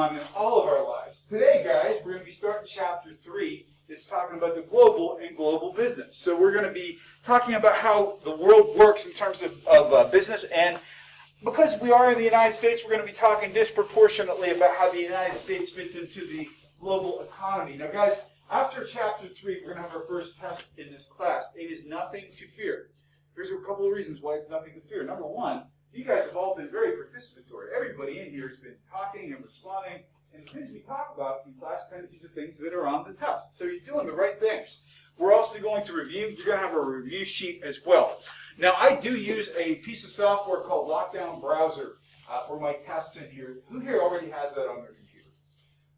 on in all of our lives. Today, guys, we're going to be starting chapter 3. It's talking about the global and global business. So we're going to be talking about how the world works in terms of business. And because we are in the United States, we're going to be talking disproportionately about how the United States fits into the global economy. Now, guys, after chapter 3, we're going to have our first test in this class. It is nothing to fear. Here's a couple of reasons why it's nothing to fear. Number one, you guys have all been very participatory. Everybody in here has been talking and responding. And the things we talk about in class tend to be the things that are on the test. So you're doing the right things. We're also going to review. You're going to have a review sheet as well. Now, I do use a piece of software called Lockdown Browser for my tests in here. Who here already has that on their computer?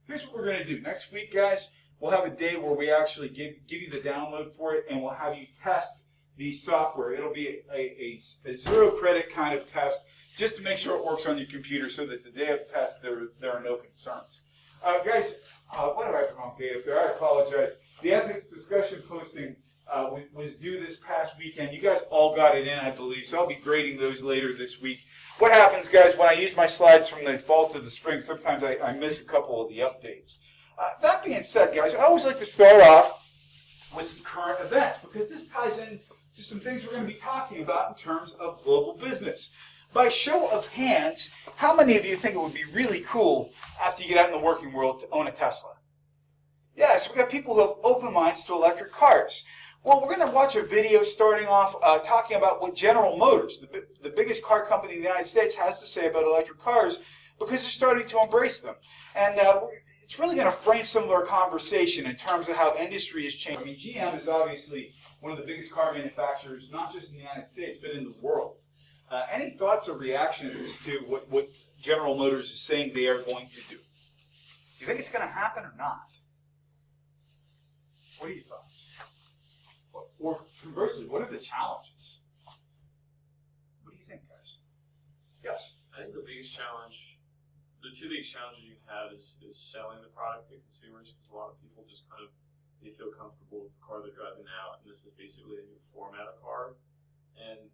Here's what we're going to do. Next week, guys, we'll have a day where we actually give you the download for it, and we'll have you test the software. It'll be a zero credit kind of test, just to make sure it works on your computer so that the day of test there are no concerns. Guys, what have I put on date up there? I apologize. The ethics discussion posting was due this past weekend. You guys all got it in, I believe, so I'll be grading those later this week. What happens, guys, when I use my slides from the fall to the spring, sometimes I miss a couple of the updates. That being said, guys, I always like to start off with some current events because this ties in to some things we're going to be talking about in terms of global business. By show of hands, how many of you think it would be really cool after you get out in the working world to own a Tesla? Yeah, so we've got people who have open minds to electric cars. Well, we're going to watch a video starting off talking about what General Motors, the biggest car company in the United States, has to say about electric cars because they're starting to embrace them. And it's really going to frame some of our conversation in terms of how industry is changing. I mean, GM is obviously one of the biggest car manufacturers, not just in the United States, but in the world. Any thoughts or reactions to what General Motors is saying they are going to do? Do you think it's going to happen or not? What are your thoughts? Or conversely, what are the challenges? What do you think, guys? Yes? I think the two biggest challenges you can have is selling the product to consumers, because a lot of people just they feel comfortable with the car they're driving now, and this is basically a new format of car. And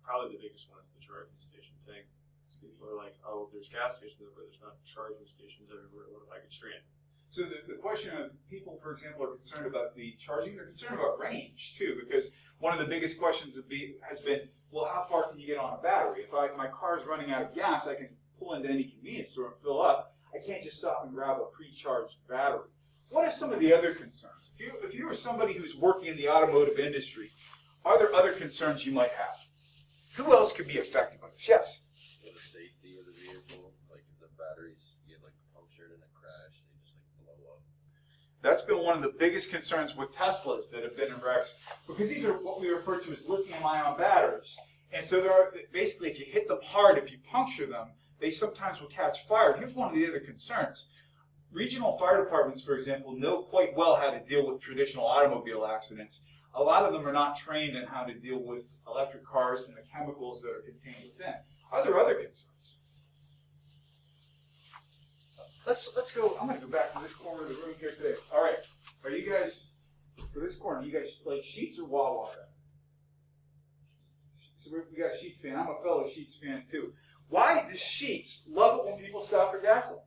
probably the biggest one is the charging station thing. So people are like, oh, there's gas stations everywhere, there's not charging stations everywhere, what if I get stranded? So the question of people, for example, are concerned about the charging. They're concerned about range, too, because one of the biggest questions has been, well, how far can you get on a battery? If my car's running out of gas, I can pull into any convenience store and fill up. I can't just stop and grab a pre-charged battery. What are some of the other concerns? If you were somebody who's working in the automotive industry, are there other concerns you might have? Who else could be affected by this? Yes? The safety of the vehicle, like if the batteries get punctured in a crash, they just blow up. That's been one of the biggest concerns with Teslas that have been in wrecks, because these are what we refer to as lithium-ion batteries. And so basically, if you hit them hard, if you puncture them, they sometimes will catch fire. And here's one of the other concerns. Regional fire departments, for example, know quite well how to deal with traditional automobile accidents. A lot of them are not trained in how to deal with electric cars and the chemicals that are contained within. Are there other concerns? Let's go. I'm going to go back to this corner of the room here today. All right. Are you guys, for this corner, you guys like Sheets or Wawa? So we got a Sheets fan. I'm a fellow Sheets fan too. Why does Sheets love it when people stop for gasoline?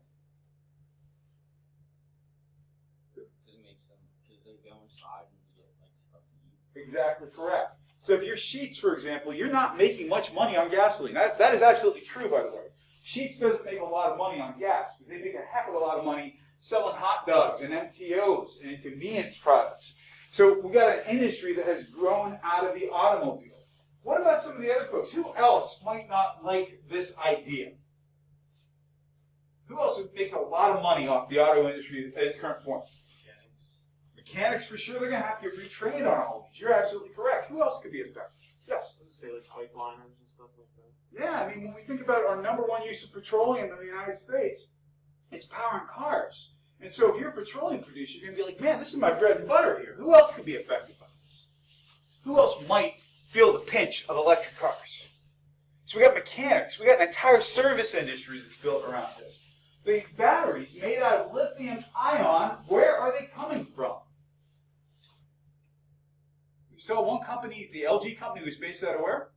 Exactly correct. So if you're Sheets, for example, you're not making much money on gasoline. That is absolutely true, by the way. Sheets doesn't make a lot of money on gas, but they make a heck of a lot of money selling hot dogs and MTOs and convenience products. So we've got an industry that has grown out of the automobile. What about some of the other folks? Who else might not like this idea? Who else makes a lot of money off the auto industry at its current form? Mechanics, for sure, they're going to have to get retrained on all these. You're absolutely correct. Who else could be affected? Yes? I would say pipeliners and stuff like that. Yeah, I mean, when we think about our number one use of petroleum in the United States, it's powering cars. And so if you're a petroleum producer, you're going to be like, man, this is my bread and butter here. Who else could be affected by this? Who else might feel the pinch of electric cars? So we got mechanics. We got an entire service industry that's built around this. The batteries made out of lithium ion, where are they coming from? So one company, the LG company, was based out of where?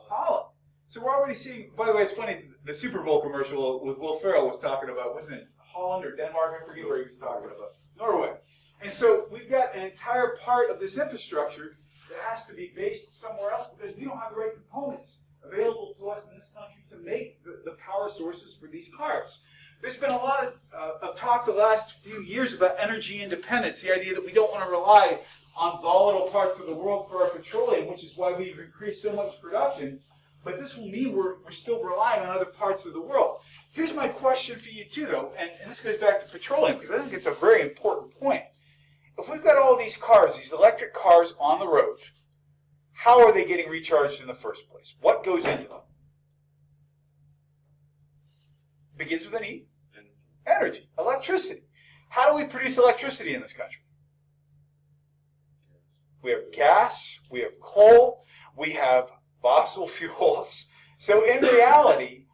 Holland. So we're already seeing, by the way, it's funny, the Super Bowl commercial with Will Ferrell was talking about, wasn't it? Holland or Denmark, I forget where he was talking about, Norway. And so we've got an entire part of this infrastructure that has to be based somewhere else because we don't have the right components available to us in this country to make the power sources for these cars. There's been a lot of talk the last few years about energy independence, the idea that we don't want to rely on volatile parts of the world for our petroleum, which is why we've increased so much production. But this will mean we're still relying on other parts of the world. Here's my question for you too, though, and this goes back to petroleum, because I think it's a very important point. If we've got all these cars, these electric cars on the road, how are they getting recharged in the first place? What goes into them? Begins with an E. Energy, electricity. How do we produce electricity in this country? We have gas, we have coal, we have fossil fuels. So in reality,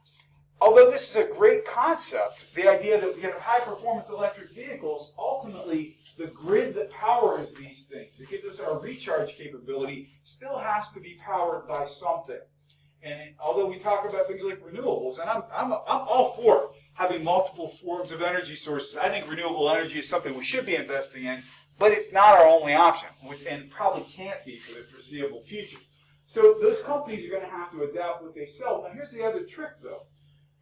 although this is a great concept, the idea that we have high-performance electric vehicles, ultimately the grid that powers these things, that gives us our recharge capability, still has to be powered by something. And although we talk about things like renewables, and I'm all for having multiple forms of energy sources, I think renewable energy is something we should be investing in, but it's not our only option, and probably can't be for the foreseeable future. So those companies are going to have to adapt what they sell. Now here's the other trick, though.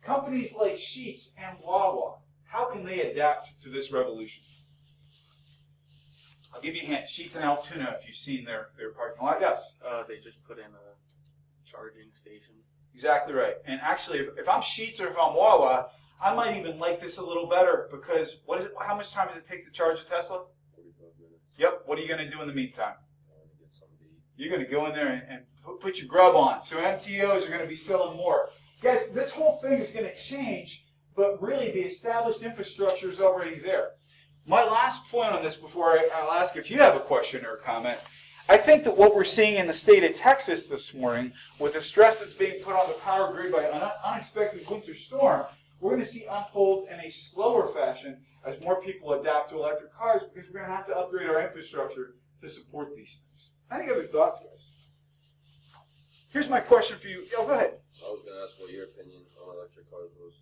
Companies like Sheetz and Wawa, how can they adapt to this revolution? I'll give you a hint. Sheetz and Altoona, if you've seen their parking lot. Yes? They just put in a charging station. Exactly right. And actually, if I'm Sheetz or if I'm Wawa, I might even like this a little better because what is it? How much time does it take to charge a Tesla? 45 minutes. Yep. What are you going to do in the meantime? I want to get something to eat. You're going to go in there and put your grub on. So MTOs are going to be selling more. Guys, this whole thing is going to change, but really the established infrastructure is already there. My last point on this before I'll ask if you have a question or a comment, I think that what we're seeing in the state of Texas this morning, with the stress that's being put on the power grid by an unexpected winter storm, we're going to see unfold in a slower fashion as more people adapt to electric cars because we're going to have to upgrade our infrastructure to support these things. Any other thoughts, guys? Here's my question for you. Oh, go ahead. I was going to ask what your opinion on electric cars was.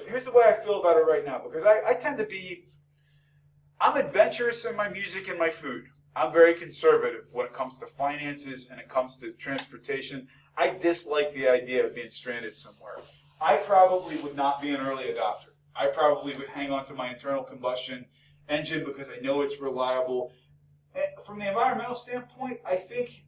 Here's the way I feel about it right now, because I tend to be, I'm adventurous in my music and my food. I'm very conservative when it comes to finances and it comes to transportation. I dislike the idea of being stranded somewhere. I probably would not be an early adopter. I probably would hang on to my internal combustion engine because I know it's reliable. And from the environmental standpoint, I think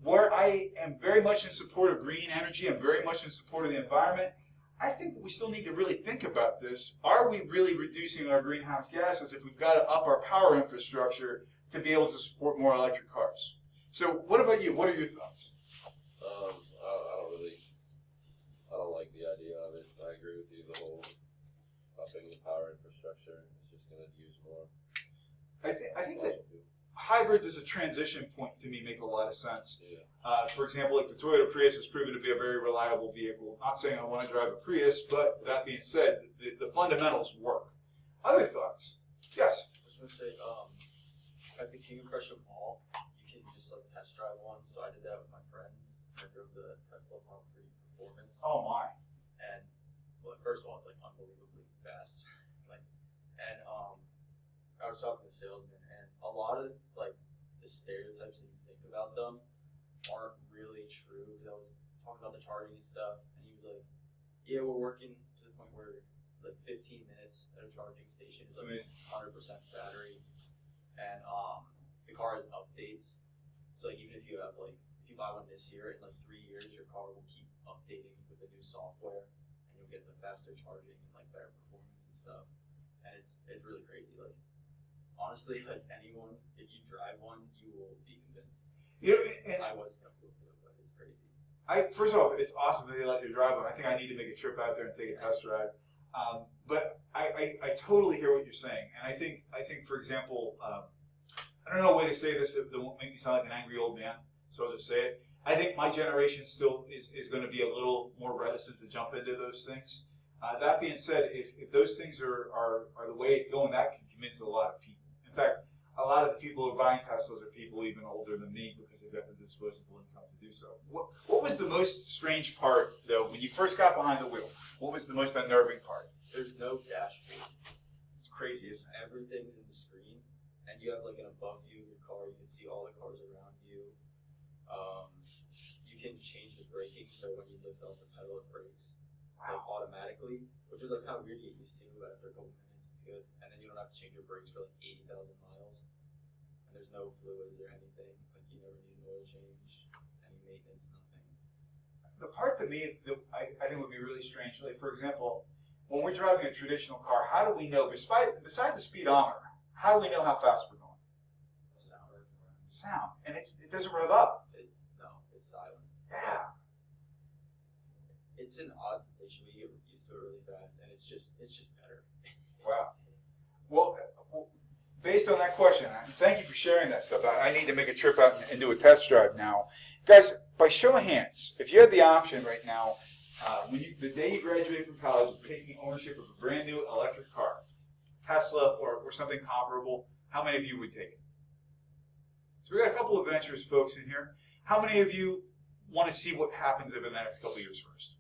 where I am very much in support of green energy, I'm very much in support of the environment, I think we still need to really think about this. Are we really reducing our greenhouse gases if we've got to up our power infrastructure to be able to support more electric cars? So what about you? What are your thoughts? I don't like the idea of it. I agree with you. The whole upping the power infrastructure is just going to use more. I think that hybrids as a transition point to me make a lot of sense. Yeah. For example, like the Toyota Prius has proven to be a very reliable vehicle. Not saying I want to drive a Prius, but that being said, the fundamentals work. Other thoughts? Yes. I was going to say, at the King of Prussia Mall, you can just like test drive one. So I did that with my friends. I drove the Tesla Model 3 Performance. Oh my. And well, first of all, it's like unbelievably fast. I was talking to the salesman, and a lot of like the stereotypes that you think about them aren't really true. Because I was talking about the charging and stuff, and he was like, "Yeah, we're working to the point where like 15 minutes at a charging station is like 100% battery, and the car has updates. So like, even if you have like if you buy one this year, in like 3 years, your car will keep updating with the new software, and you'll get the faster charging and like better performance and stuff. And it's really crazy. Like honestly, like anyone, if you drive one, you will be convinced. You know, and I was skeptical, but it's crazy. First of all, it's awesome that they let you drive one. I think I need to make a trip out there and take a test drive. But I totally hear what you're saying, and I think for example, I don't know a way to say this that won't make me sound like an angry old man, so I'll just say it. I think my generation still is going to be a little more reticent to jump into those things. That being said, if those things are the way it's going, that can convince a lot of people. In fact, a lot of the people who are buying Teslas are people even older than me because they've got the disposable income to do so. What was the most strange part, though, when you first got behind the wheel? What was the most unnerving part? There's no dashboard. It's crazy, isn't it? Everything's in the screen, and you have like an above view of your car. You can see all the cars around you. You can change the braking, so when you lift off the pedal, it brakes like automatically, which is like kind of weird to get used to, but after a couple minutes, it's good. And then you don't have to change your brakes for like 80,000 miles, and there's no fluids or anything. Like you never need an oil change, any maintenance, nothing. The part to me that I think would be really strange, like for example, when we're driving a traditional car, how do we know, beside the speedometer, how do we know how fast we're going? The sound. Sound. And it doesn't rev up. No, it's silent. Yeah. It's an odd sensation, but you get used to it really fast, and it's just better. Wow. Well, based on that question, thank you for sharing that stuff. I need to make a trip out and do a test drive now. Guys, by show of hands, if you had the option right now, the day you graduate from college, of taking ownership of a brand new electric car, Tesla or something comparable, how many of you would take it? So we got a couple of adventurous folks in here. How many of you want to see what happens over the next couple of years first?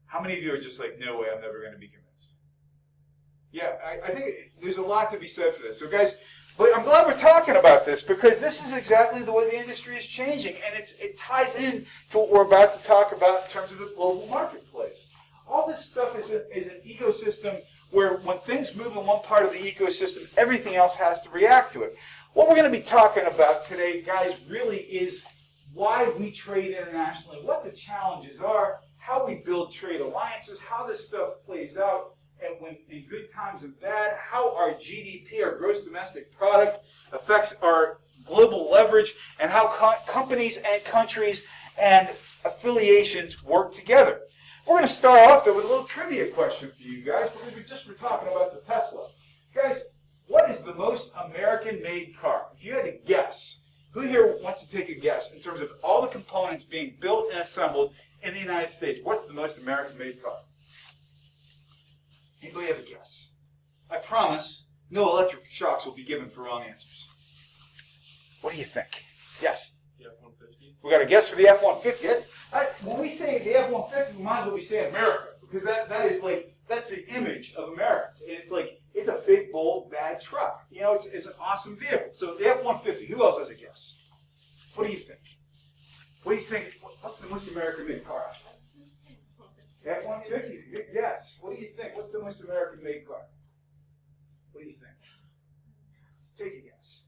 How many of you are just like, no way, I'm never going to be convinced? Yeah, I think there's a lot to be said for this. So guys, but I'm glad we're talking about this because this is exactly the way the industry is changing, and it ties in to what we're about to talk about in terms of the global marketplace. All this stuff is an ecosystem where when things move in one part of the ecosystem, everything else has to react to it. What we're going to be talking about today, guys, really is why we trade internationally, what the challenges are, how we build trade alliances, how this stuff plays out, and when in good times and bad, how our GDP, our gross domestic product, affects our global leverage, and how companies and countries and affiliations work together. We're going to start off, though, with a little trivia question for you guys, because we were talking about the Tesla. Guys, what is the most American-made car? If you had to guess, who here wants to take a guess in terms of all the components being built and assembled in the United States? What's the most American-made car? Anybody have a guess? I promise no electric shocks will be given for wrong answers. What do you think? Yes? The F-150. We got a guess for the F-150. When we say the F-150, we might as well be saying America, because that's the image of America. And it's like, it's a big, bold, bad truck. You know, it's an awesome vehicle. So the F-150, who else has a guess? What do you think? What do you think? What's the most American-made car? F-150 is a good guess. What do you think? What's the most American-made car? What do you think? Take a guess.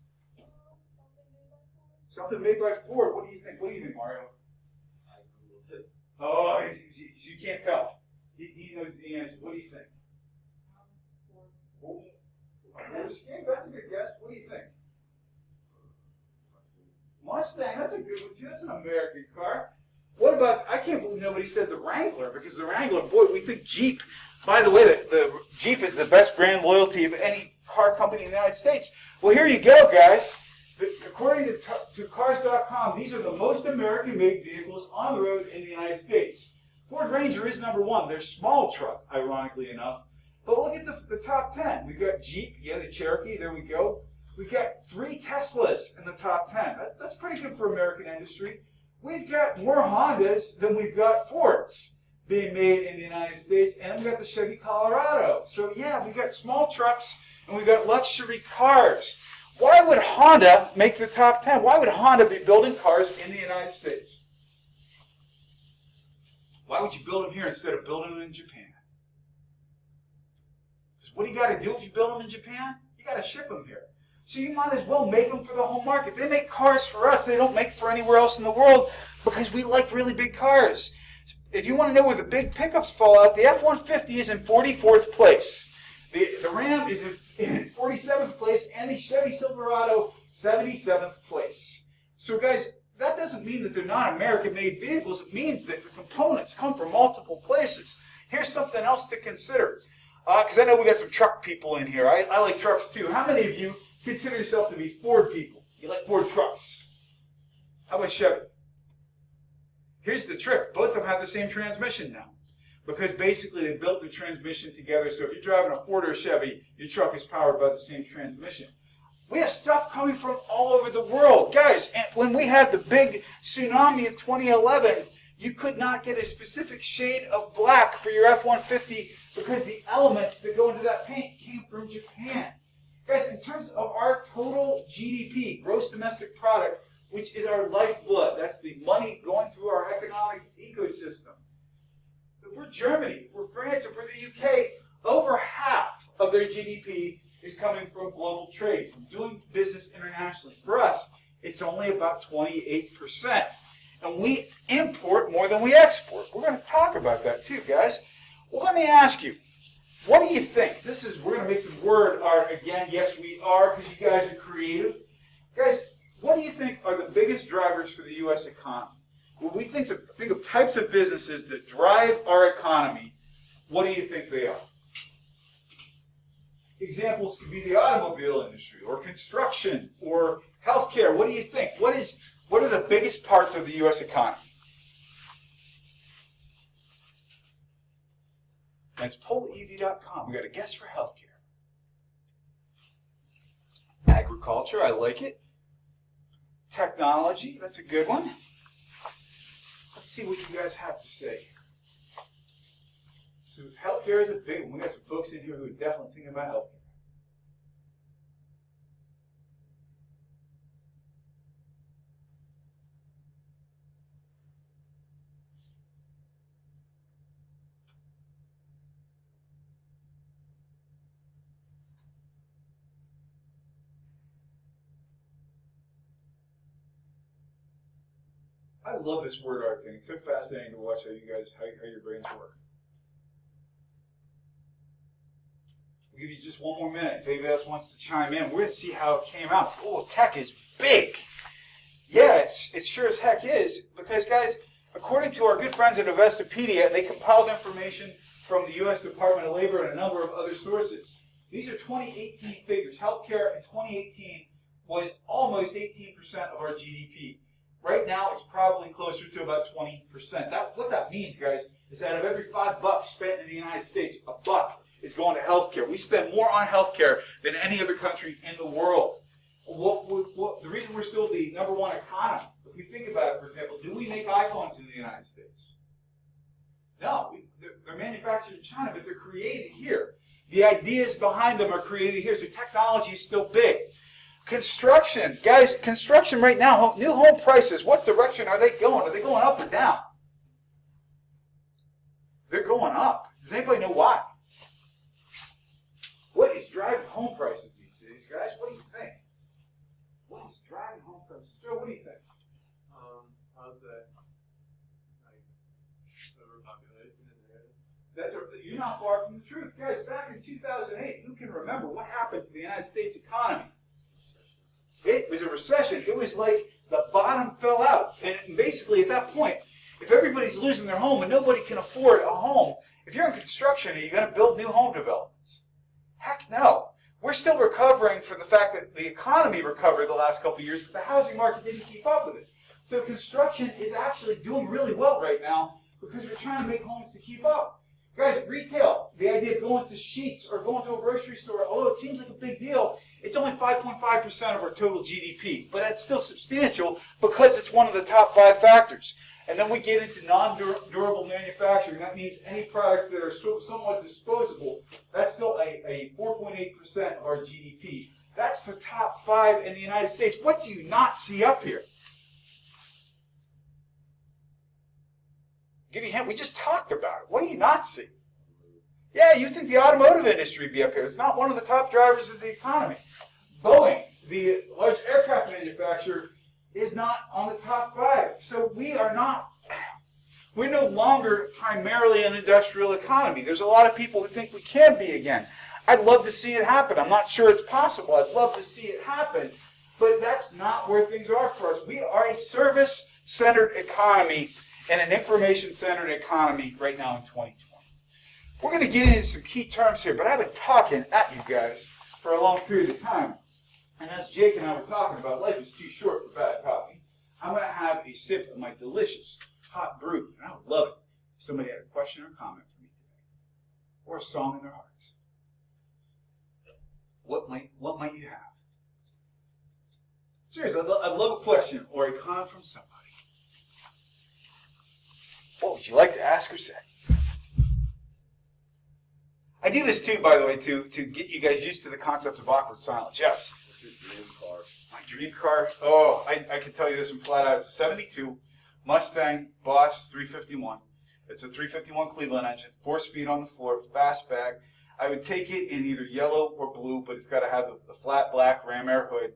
Something made by Ford. What do you think? What do you think, Mario? I googled it. Oh, you can't tell. He knows the answer. What do you think? Ford Escape. That's a good guess. What do you think? Mustang. That's a good one too. That's an American car. What about, I can't believe nobody said the Wrangler, because the Wrangler, boy, we think Jeep. By the way, the Jeep is the best brand loyalty of any car company in the United States. Well, here you go, guys. According to Cars.com, these are the most American-made vehicles on the road in the United States. Ford Ranger is number one. They're small truck, ironically enough. But look at the top 10. We've got Jeep, yeah, the Cherokee, there we go. We've got 3 Teslas in the top 10. That's pretty good for American industry. We've got more Hondas than we've got Fords being made in the United States, and we've got the Chevy Colorado. So yeah, we've got small trucks and we've got luxury cars. Why would Honda make the top 10? Why would Honda be building cars in the United States? Why would you build them here instead of building them in Japan? Because what do you got to do if you build them in Japan? You got to ship them here. So you might as well make them for the home market. They make cars for us. They don't make for anywhere else in the world because we like really big cars. If you want to know where the big pickups fall out, the F-150 is in 44th place. The Ram is in 47th place, and the Chevy Silverado, 77th place. So guys, that doesn't mean that they're not American-made vehicles. It means that the components come from multiple places. Here's something else to consider. Because I know we got some truck people in here. I like trucks too. How many of you consider yourself to be Ford people? You like Ford trucks? How about Chevy? Here's the trick. Both of them have the same transmission now. Because basically they built the transmission together. So if you're driving a Ford or a Chevy, your truck is powered by the same transmission. We have stuff coming from all over the world. Guys, when we had the big tsunami of 2011, You could not get a specific shade of black for your F-150 because the elements that go into that paint came from Japan. Guys, in terms of our total GDP, gross domestic product, which is our lifeblood, that's the money going through our economic ecosystem. If we're Germany, if we're France, if we're the UK, over half of their GDP is coming from global trade, from doing business internationally. For us, it's only about 28%. And we import more than we export. We're going to talk about that too, guys. Well, let me ask you, what do you think? We're going to make some word art again. Yes, we are, because you guys are creative. Guys, what do you think are the biggest drivers for the U.S. economy? When we think of types of businesses that drive our economy, what do you think they are? Examples could be the automobile industry, or construction, or healthcare. What do you think? What are the biggest parts of the U.S. economy? And it's polev.com. We got a guess for healthcare. Agriculture, I like it. Technology, that's a good one. Let's see what you guys have to say. So healthcare is a big one. We got some folks in here who are definitely thinking about healthcare. I love this word art thing. It's so fascinating to watch how your brains work. We'll give you just one more minute. If anybody else wants to chime in, we're going to see how it came out. Oh, tech is big. Yeah, it sure as heck is. Because, guys, according to our good friends at Investopedia, they compiled information from the U.S. Department of Labor and a number of other sources. These are 2018 figures. Healthcare in 2018 was almost 18% of our GDP. Right now, it's probably closer to about 20%. What that means, guys, is that of every $5 spent in the United States, a buck is going to healthcare. We spend more on healthcare than any other country in the world. The reason we're still the number one economy, if we think about it, for example, do we make iPhones in the United States? No, they're manufactured in China, but they're created here. The ideas behind them are created here, so technology is still big. Construction. Guys, construction right now, new home prices, what direction are they going? Are they going up or down? They're going up. Does anybody know why? What is driving home prices these days, guys? What do you think? What is driving home prices? Joe, what do you think? How's that? Like, overpopulation in there? You're not far from the truth. Guys, back in 2008, who can remember what happened to the United States economy? It was a recession. It was like the bottom fell out. And basically, at that point, if everybody's losing their home and nobody can afford a home, if you're in construction, are you going to build new home developments? Heck no. We're still recovering from the fact that the economy recovered the last couple of years, but the housing market didn't keep up with it. So construction is actually doing really well right now because we're trying to make homes to keep up. Guys, retail, the idea of going to Sheetz or going to a grocery store, although it seems like a big deal, it's only 5.5% of our total GDP, but that's still substantial because it's one of the top 5 factors. And then we get into non-durable manufacturing. That means any products that are somewhat disposable. That's still a 4.8% of our GDP. That's the top 5 in the United States. What do you not see up here? I'll give you a hint. We just talked about it. What do you not see? Yeah, you think the automotive industry would be up here. It's not one of the top drivers of the economy. Boeing, the large aircraft manufacturer, is not on the top 5. So we're no longer primarily an industrial economy. There's a lot of people who think we can be again. I'd love to see it happen. I'm not sure it's possible. I'd love to see it happen, but that's not where things are for us. We are a service-centered economy and an information-centered economy right now in 2020. We're going to get into some key terms here, but I've been talking at you guys for a long period of time. And as Jake and I were talking about, life is too short for bad coffee. I'm going to have a sip of my delicious hot brew, and I would love it if somebody had a question or comment for me today, or a song in their hearts. What might you have? Seriously, I'd love a question or a comment from somebody. What would you like to ask or say? I do this too, by the way, to get you guys used to the concept of awkward silence. Yes? What's your dream car? My dream car? Oh, I can tell you this one flat out. It's a 72 Mustang Boss 351. It's a 351 Cleveland engine, 4-speed on the floor, fastback. I would take it in either yellow or blue, but it's got to have the flat black Ram Air hood.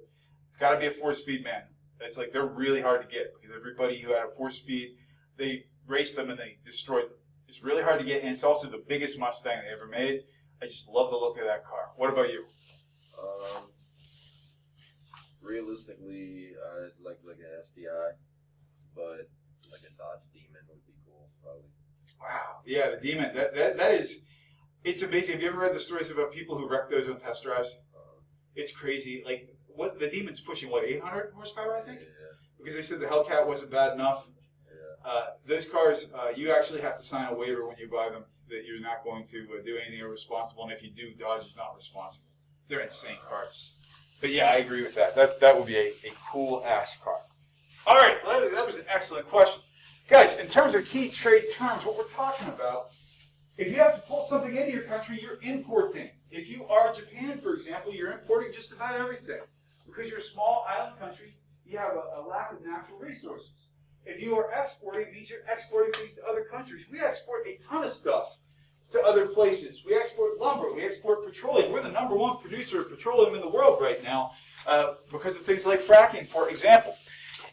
It's got to be a 4-speed manual. It's like they're really hard to get because everybody who had a 4-speed, they raced them and they destroyed them. It's really hard to get, and it's also the biggest Mustang they ever made. I just love the look of that car. What about you? Realistically, I'd like an SDI, but like a Dodge Demon would be cool, probably. Wow. Yeah, the Demon. That is, it's amazing. Have you ever read the stories about people who wreck those on test drives? It's crazy. Like, what the Demon's pushing, 800 horsepower, I think? Yeah. Because they said the Hellcat wasn't bad enough. Yeah. Those cars, you actually have to sign a waiver when you buy them that you're not going to do anything irresponsible, and if you do, Dodge is not responsible. They're insane cars. But yeah, I agree with that. That would be a cool-ass car. All right, well, that was an excellent question. Guys, in terms of key trade terms, what we're talking about, if you have to pull something into your country, you're importing. If you are Japan, for example, you're importing just about everything. Because you're a small island country, you have a lack of natural resources. If you are exporting, it means you're exporting things to other countries. We export a ton of stuff to other places. We export lumber. We export petroleum. We're the #1 producer of petroleum in the world right now because of things like fracking, for example.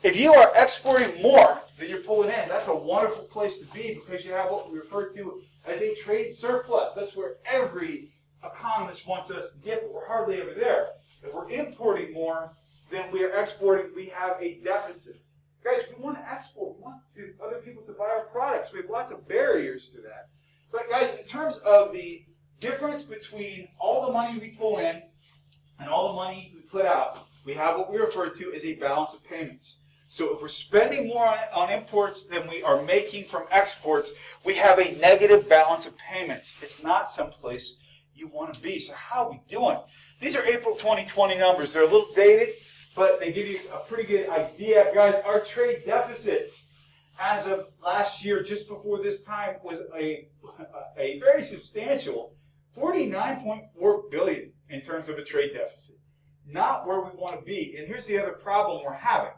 If you are exporting more than you're pulling in, that's a wonderful place to be because you have what we refer to as a trade surplus. That's where every economist wants us to get, but we're hardly ever there. If we're importing more than we are exporting, we have a deficit. Guys, we want to export. We want other people to buy our products. We have lots of barriers to that. But guys, in terms of the difference between all the money we pull in and all the money we put out, we have what we refer to as a balance of payments. So if we're spending more on imports than we are making from exports, we have a negative balance of payments. It's not someplace you want to be. So how are we doing? These are April 2020 numbers. They're a little dated, but they give you a pretty good idea. Guys, our trade deficit as of last year, just before this time, was a very substantial $49.4 billion in terms of a trade deficit. Not where we want to be. And here's the other problem we're having.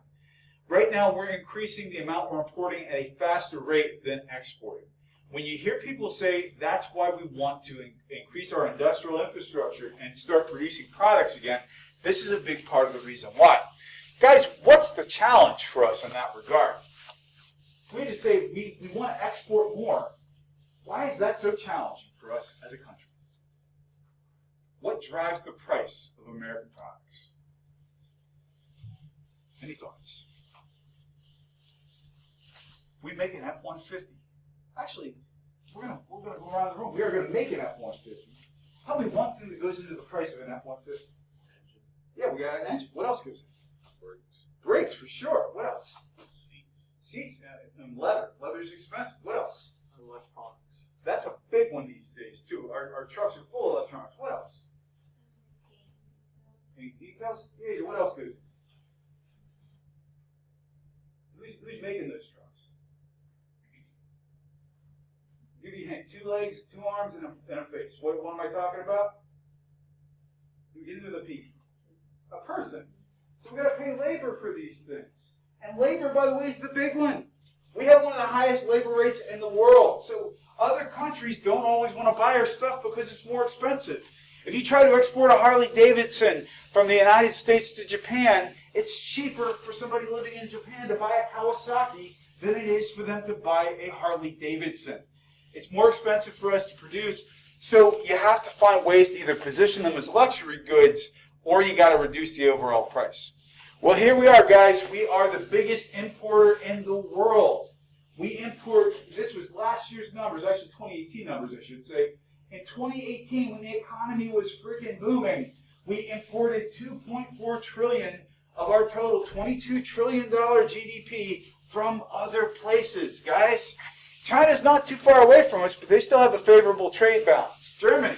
Right now, we're increasing the amount we're importing at a faster rate than exporting. When you hear people say that's why we want to increase our industrial infrastructure and start producing products again, this is a big part of the reason why. Guys, what's the challenge for us in that regard? If we just say we want to export more, why is that so challenging for us as a country? What drives the price of American products? Any thoughts? We make an F-150. Actually, we're gonna go around the room. We are going to make an F-150. Tell me one thing that goes into the price of an F-150. Yeah, we got an engine. What else goes in? Brakes. Brakes, for sure. What else? Seats. Seats and leather. Leather's expensive. What else? Electronics. That's a big one these days, too. Our trucks are full of electronics. What else? Any details? Yeah, what else goes in? Who's making those trucks? Give you a hint. 2 legs, 2 arms, and a face. What am I talking about? Begins with a P. A person. So we've got to pay labor for these things. And labor, by the way, is the big one. We have one of the highest labor rates in the world. So other countries don't always want to buy our stuff because it's more expensive. If you try to export a Harley Davidson from the United States to Japan, it's cheaper for somebody living in Japan to buy a Kawasaki than it is for them to buy a Harley Davidson. It's more expensive for us to produce, so you have to find ways to either position them as luxury goods or you got to reduce the overall price. Well, here we are, guys. We are the biggest importer in the world. We import, this was last year's numbers, actually 2018 numbers, I should say. In 2018, when the economy was freaking booming, we imported $2.4 trillion of our total $22 trillion GDP from other places, guys. China's not too far away from us, but they still have a favorable trade balance. Germany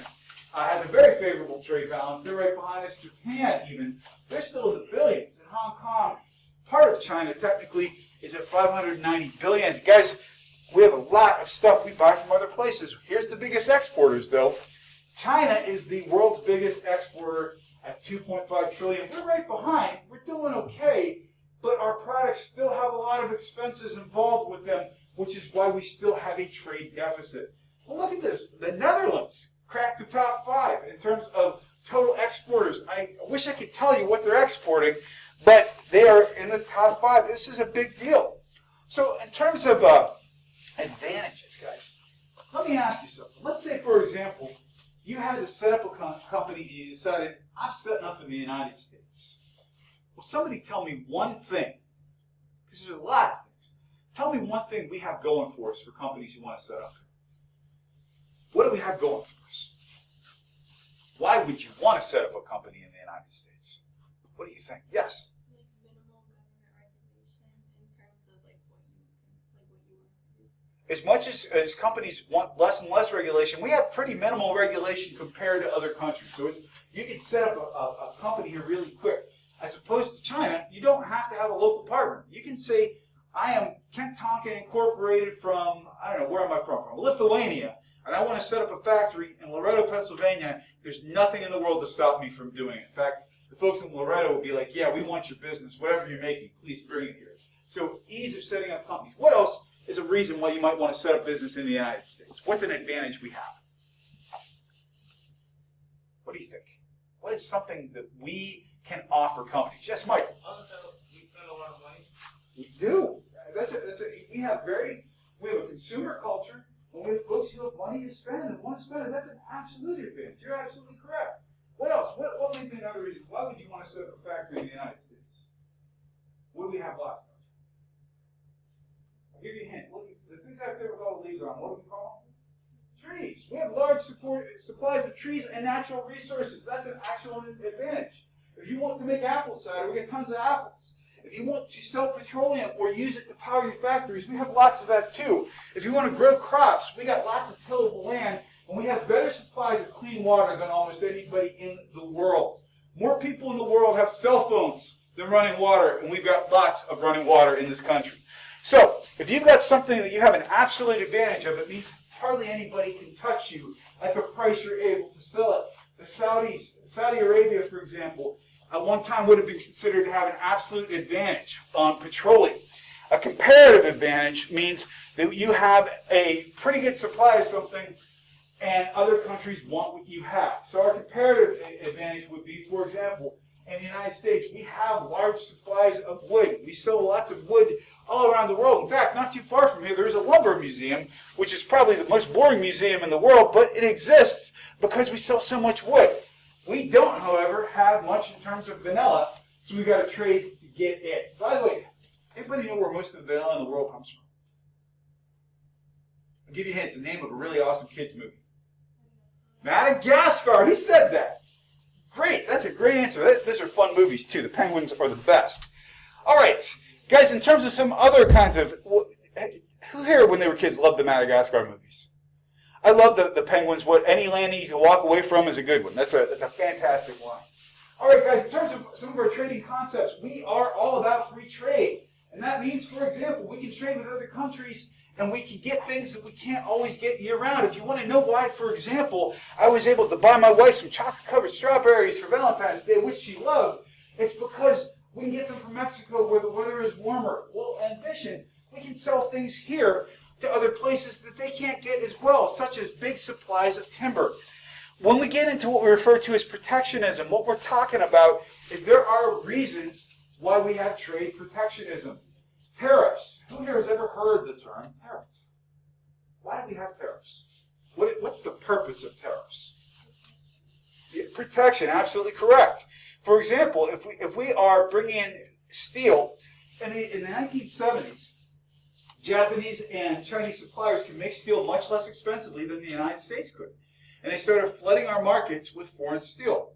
has a very favorable trade balance. They're right behind us. Japan, even, they're still in the billions. And Hong Kong, part of China, technically, is at $590 billion. Guys, We have a lot of stuff we buy from other places. Here's the biggest exporters, though. China is the world's biggest exporter at 2.5 trillion. We're right behind. We're doing okay, but our products still have a lot of expenses involved with them, which is why we still have a trade deficit. Well, look at this. The Netherlands cracked the top 5 in terms of total exporters. I wish I could tell you what they're exporting, but they are in the top 5. This is a big deal. So in terms of advantages, guys, let me ask you something. Let's say, for example, you had to set up a company and you decided, I'm setting up in the United States. Well, somebody tell me one thing, because there's a lot of things. Tell me one thing we have going for us for companies who want to set up. What do we have going for us? Why would you want to set up a company in the United States? What do you think? Yes? Like minimal government regulation in terms of like what you want to produce. As much as companies want less and less regulation, we have pretty minimal regulation compared to other countries. So you can set up a company here really quick. As opposed to China, you don't have to have a local partner. You can say, I am Kent Tonkin Incorporated from, I don't know, where am I from? From Lithuania. And I want to set up a factory in Loretto, Pennsylvania. There's nothing in the world to stop me from doing it. In fact, the folks in Loretto will be like, yeah, we want your business. Whatever you're making, please bring it here. So ease of setting up companies. What else is a reason why you might want to set up business in the United States? What's an advantage we have? What do you think? What is something that we can offer companies? Yes, Michael. We spend a lot of money. We do. We have a consumer culture, and we have folks who have money to spend and want to spend it. That's an absolute advantage. You're absolutely correct. What else? What may be another reason? Why would you want to set up a factory in the United States? What do we have lots of? I'll give you a hint. The things out there with all the leaves on, what do we call them? Trees. We have large supplies of trees and natural resources. That's an actual advantage. If you want to make apple cider, we get tons of apples. If you want to sell petroleum or use it to power your factories, we have lots of that too. If you want to grow crops, we got lots of tillable land, and we have better supplies of clean water than almost anybody in the world. More people in the world have cell phones than running water, and we've got lots of running water in this country. So, if you've got something that you have an absolute advantage of, it means hardly anybody can touch you at the price you're able to sell it. The Saudi Arabia, for example, at one time would have been considered to have an absolute advantage on petroleum. A comparative advantage means that you have a pretty good supply of something and other countries want what you have. So our comparative advantage would be, for example, in the United States, we have large supplies of wood. We sell lots of wood all around the world. In fact, not too far from here, there's a lumber museum, which is probably the most boring museum in the world, but it exists because we sell so much wood. We don't, however, have much in terms of vanilla, so we've got to trade to get it. By the way, anybody know where most of the vanilla in the world comes from? I'll give you a hint. It's the name of a really awesome kids movie. Madagascar. Who said that? Great. That's a great answer. Those are fun movies, too. The penguins are the best. All right. Guys, in terms of some other kinds of... Who here, when they were kids, loved the Madagascar movies? I love the penguins. What any landing you can walk away from is a good one. That's a fantastic line. All right, guys, in terms of some of our trading concepts, we are all about free trade. And that means, for example, we can trade with other countries and we can get things that we can't always get year-round. If you want to know why, for example, I was able to buy my wife some chocolate-covered strawberries for Valentine's Day, which she loved, it's because we can get them from Mexico where the weather is warmer. Well, in addition, we can sell things here to other places that they can't get as well, such as big supplies of timber. When we get into what we refer to as protectionism, what we're talking about is there are reasons why we have trade protectionism. Tariffs. Who here has ever heard the term tariff? Why do we have tariffs? What's the purpose of tariffs? Protection, absolutely correct. For example, if we are bringing in steel, in the 1970s, Japanese and Chinese suppliers could make steel much less expensively than the United States could. And they started flooding our markets with foreign steel.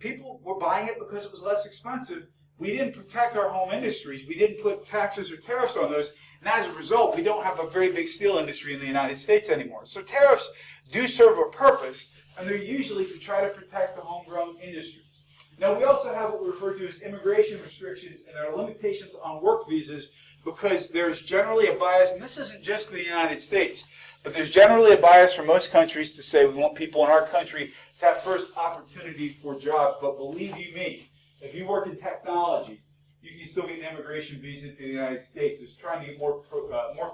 People were buying it because it was less expensive. We didn't protect our home industries. We didn't put taxes or tariffs on those. And as a result, we don't have a very big steel industry in the United States anymore. So tariffs do serve a purpose, and they're usually to try to protect the homegrown industries. Now, we also have what we refer to as immigration restrictions, and there are limitations on work visas because there's generally a bias, and this isn't just in the United States, but there's generally a bias for most countries to say we want people in our country to have first opportunity for jobs. But believe you me, if you work in technology, you can still get an immigration visa to the United States. It's trying to get more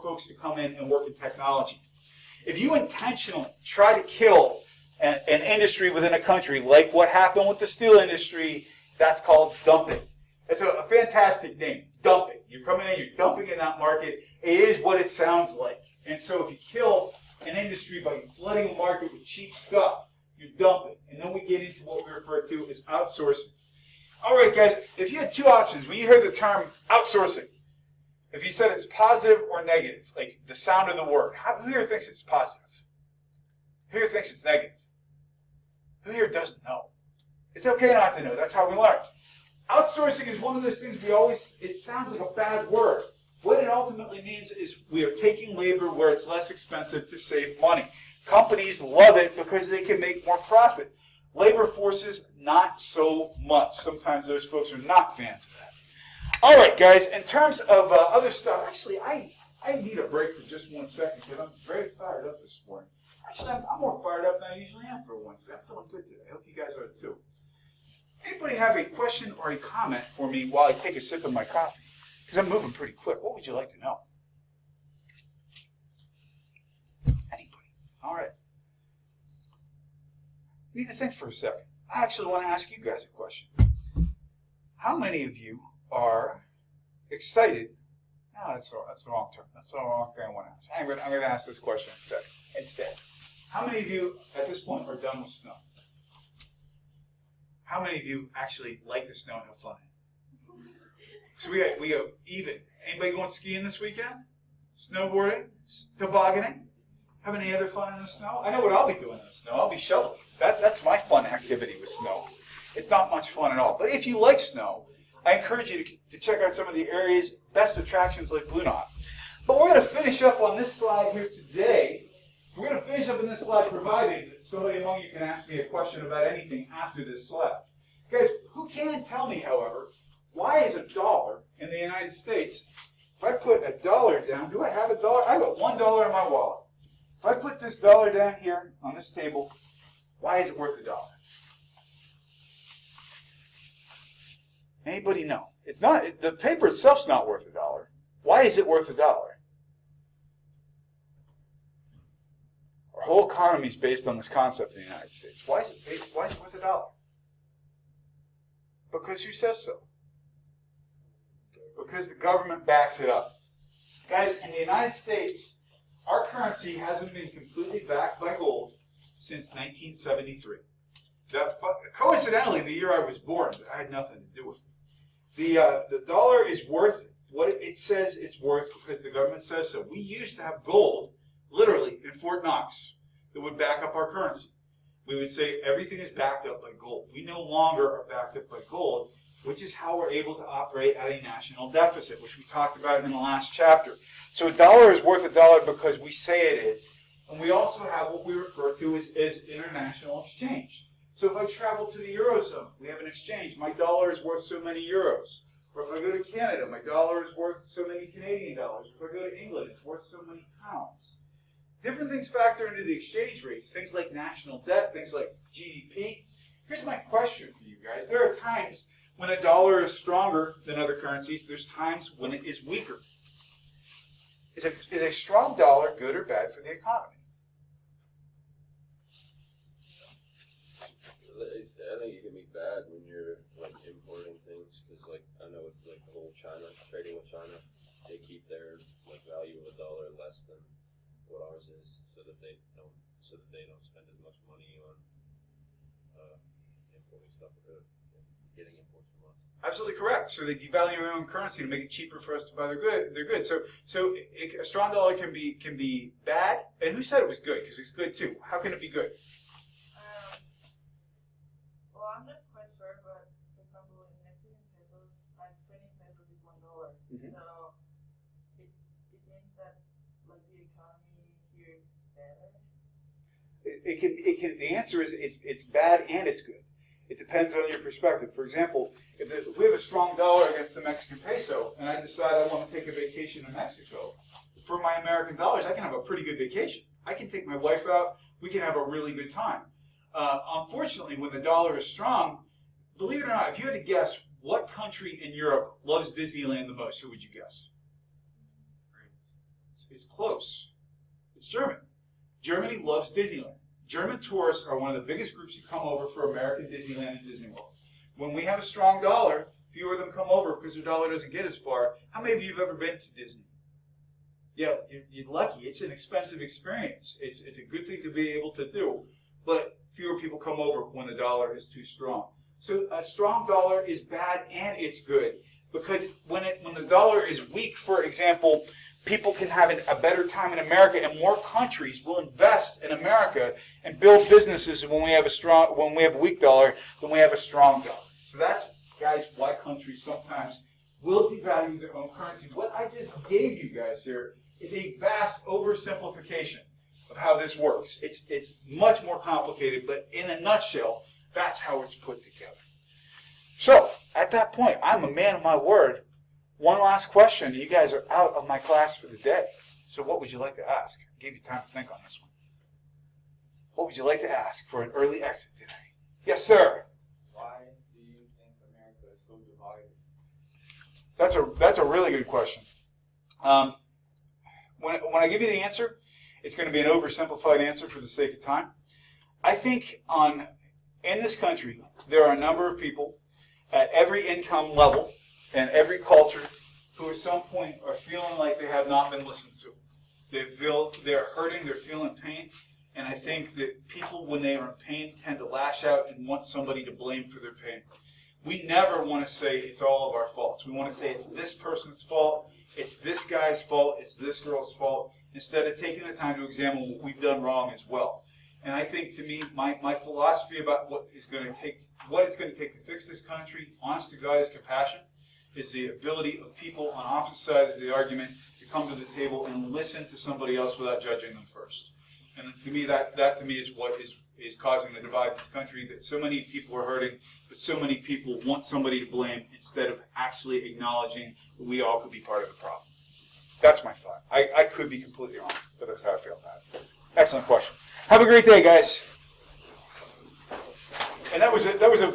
folks to come in and work in technology. If you intentionally try to kill an industry within a country, like what happened with the steel industry, that's called dumping. It's a fantastic name, dumping. You're coming in, you're dumping in that market. It is what it sounds like. And so if you kill an industry by flooding a market with cheap stuff, you're dumping. And then we get into what we refer to as outsourcing. All right, guys, if you had two options, when you hear the term outsourcing, if you said it's positive or negative, like the sound of the word, who here thinks it's positive? Who here thinks it's negative? Who here doesn't know? It's okay not to know. That's how we learn. Outsourcing is one of those things it sounds like a bad word. What it ultimately means is we are taking labor where it's less expensive to save money. Companies love it because they can make more profit. Labor forces, not so much. Sometimes those folks are not fans of that. All right, guys, in terms of other stuff, actually, I need a break for just 1 second because I'm very fired up this morning. Actually, I'm more fired up than I usually am for once. I'm feeling good today. I hope you guys are too. Anybody have a question or a comment for me while I take a sip of my coffee? Because I'm moving pretty quick. What would you like to know? Anybody? All right. Need to think for a second. I actually want to ask you guys a question. How many of you are excited? No, that's the wrong term. That's the wrong thing I want to ask. I'm going to ask this question in a second instead. How many of you at this point are done with snow? How many of you actually like the snow and have fun? So we go even. Anybody going skiing this weekend? Snowboarding? Tobogganing? Having any other fun in the snow? I know what I'll be doing in the snow. I'll be shoveling. That's my fun activity with snow. It's not much fun at all. But if you like snow, I encourage you to check out some of the area's best attractions like Blue Knot. But we're going to finish up on this slide here today. We're going to finish up in this slide provided that somebody among you can ask me a question about anything after this slide. Guys, who can tell me, however, why is $1 in the United States, if I put $1 down, do I have $1? I've got $1 in my wallet. If I put this $1 down here on this table, why is it worth $1? Anybody know? It's not. The paper itself's not worth $1. Why is it worth $1? Our whole economy is based on this concept in the United States. Why is it worth $1? Because who says so? Because the government backs it up. Guys, in the United States, our currency hasn't been completely backed by gold since 1973. Coincidentally, the year I was born, I had nothing to do with it. The dollar is worth what it says it's worth because the government says so. We used to have gold, literally, in Fort Knox that would back up our currency. We would say everything is backed up by gold. We no longer are backed up by gold, which is how we're able to operate at a national deficit, which we talked about in the last chapter. So $1 is worth $1 because we say it is. And we also have what we refer to as international exchange. So if I travel to the Eurozone, we have an exchange. My dollar is worth so many euros. Or if I go to Canada, my dollar is worth so many Canadian dollars. If I go to England, it's worth so many pounds. Different things factor into the exchange rates, things like national debt, things like GDP. Here's my question for you guys. There are times when $1 is stronger than other currencies. There's times when it is weaker. Is a strong dollar good or bad for the economy? I think it can be bad when you're like importing things because like I know with like the whole China trading with China, they keep their like value of $1 less than what ours is, so that they don't spend as much money on importing stuff or getting imports from us. Absolutely correct. So they devalue their own currency to make it cheaper for us to buy their goods. So a strong dollar can be bad. And who said it was good? Because it's good too. How can it be good? Well, I'm not quite sure, but for example, in Mexican pesos, like 20 pesos is $1. Mhm. So it means that like the economy here is better. The answer is it's bad and it's good. It depends on your perspective. For example, if we have a strong dollar against the Mexican peso, and I decide I want to take a vacation in Mexico, for my American dollars, I can have a pretty good vacation. I can take my wife out. We can have a really good time. Unfortunately, when the dollar is strong, believe it or not, if you had to guess what country in Europe loves Disneyland the most, who would you guess? It's close. It's Germany. Germany loves Disneyland. German tourists are one of the biggest groups who come over for American Disneyland and Disney World. When we have a strong dollar, fewer of them come over because their dollar doesn't get as far. How many of you have ever been to Disney? Yeah, you're lucky. It's an expensive experience. It's a good thing to be able to do, but fewer people come over when the dollar is too strong. So a strong dollar is bad and it's good, because when the dollar is weak, for example, people can have a better time in America, and more countries will invest in America and build businesses when we have a weak dollar than we have a strong dollar. So that's, guys, why countries sometimes will devalue their own currency. What I just gave you guys here is a vast oversimplification of how this works. It's much more complicated, but in a nutshell, that's how it's put together. So, at that point, I'm a man of my word. One last question. You guys are out of my class for the day. So what would you like to ask? I gave you time to think on this one. What would you like to ask for an early exit today? Yes, sir. Why do you think America is so divided? That's a really good question. When I give you the answer, it's going to be an oversimplified answer for the sake of time. I think in this country, there are a number of people at every income level and every culture who at some point are feeling like they have not been listened to. They're hurting, they're feeling pain, and I think that people, when they are in pain, tend to lash out and want somebody to blame for their pain. We never want to say it's all of our faults. We want to say it's this person's fault, it's this guy's fault, it's this girl's fault, instead of taking the time to examine what we've done wrong as well. And I think, to me, my philosophy about what it's going to take to fix this country, honest to God, is compassion, is the ability of people on opposite sides of the argument to come to the table and listen to somebody else without judging them first. And to me, that to me is what is causing the divide in this country, that so many people are hurting, but so many people want somebody to blame instead of actually acknowledging that we all could be part of the problem. That's my thought. I could be completely wrong, but that's how I feel about it. Excellent question. Have a great day, guys. And that was a